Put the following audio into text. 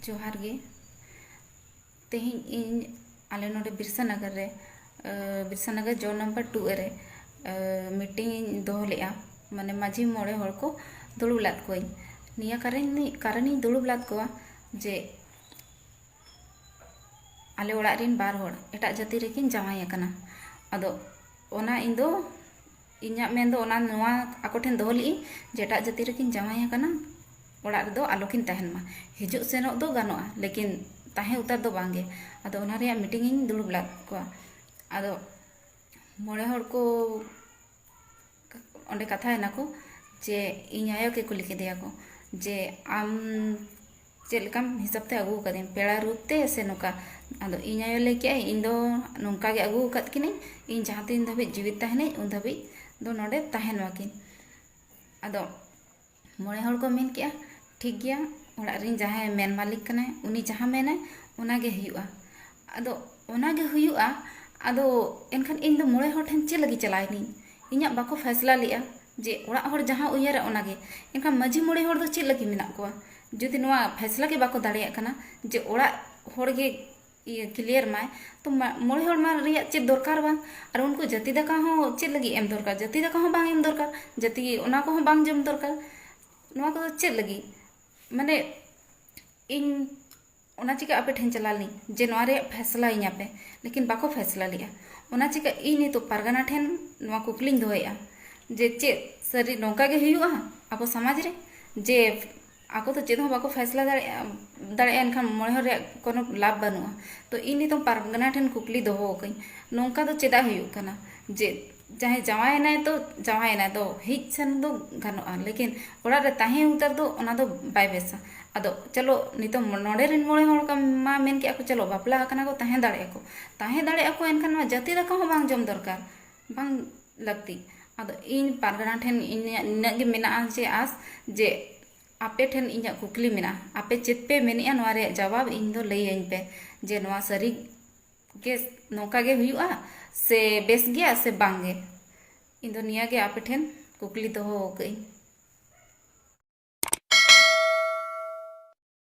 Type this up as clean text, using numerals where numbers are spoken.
जोहार गे तेहिं इन आले नोडे बिरसानगर रे बिरसानगर जो नंबर 2 रे मीटिंग दोहो लेआ माने माझी मोड़े हड़ को दुड़ुब लाद कोई निया कारण दुड़ुब लाद कोआ जे आले ओड़ा रिन बार हड़ एटा जाति रेकिन जावाई अकना अदो ओना इंदो इन्या मेन दो ओना नोआ आको ठेन दोहो ली जे एटा जाति रेकिन जावाई अकना ओड़ा रे दो आलोकिन तहन मा हिजुग सेनोग दो गानोआ लेकिन ताहे उतार दो बांगे अदो ओना रे मीटिंग इन दुड़ुब लाद कोआ अदो मोड़े हड़ को ओंडे कथा है को जे इन आयो के कुली केदेया को जे आम चेलकाम हिसाब ते अगू कदें पेड़ा रूपते से नोका अदो इन आयो लेके इन दो नोंका गे अगू कद किने इन जहां तीन धबे जीवित तहने उन धबे दो नोडे तहन वाकिन अदो मोड़े हड़ को मेन किया ठीक गया ओड़ा रिन जहां मेन मालिक कने उनी जहां मेने ओना गे हुआ अदो ओना गे हुआ अदो एनखान इन दो मोड़े हड़ ठेन चे लगी चलाइनी इन्या बाको फैसला लिया जे ओड़ा हड़ जहां उयहर ओना गे एनखान माझी मोड़े हड़ दो चे लगी मेना कोआ जुदी नोआ फैसला के बाको दाड़िया कना जे ओड़ा हड़ गे क्लियर माय तो मोड़े हड़ मा रिया चे दरकार बांग और उनको जाति दाका हो चे लगी एम दरकार जाति दाका हो बांग एम दरकार जाति ओना को हो बांग जम दरकार नोआ को चे लगी माने इन ओना चिका आपे ठेन चलालनी जे नोआ रे फैसला इन्या पे लेकिन बाको फैसला लिया ओना चिका इन तो पारगाना ठेन नोआ कुकलिंग दोया जे चे सरी नौका गे हुआ अब समाज रे जे आको तो चेद बाको फैसला दाड़े एनखान मोड़े हर कोनो लाभ बनुआ तो इन तो पारगना ठेन कुकली दोहो कई नौका तो चेदा हुयु कना जे चाहे जावायना तो हिज सन दो गानोआ लेकिन ओड़ा रे ताहे उतर दो ओना दो बाय बेसा अदो चलो नितो नोडे रिन मोड़े हड़ का मा मेन के ako चलो बापला कना को ताहे दाड़े ako एनखान मा जाति दाका हो बांग जम दरकार बांग लगती अदो इन पारगना ठेन इन गे मेना जे आस जे आपे ठेन इन्या कुकली मेना आपे चेत पे मेनिया नोआ रे जवाब इन दो लई अइन पे जे नोआ सरी के नौका गे हुआ से बेस गया से बांगे इन दो निया गे आपे ठेन कुकली दोहो कई।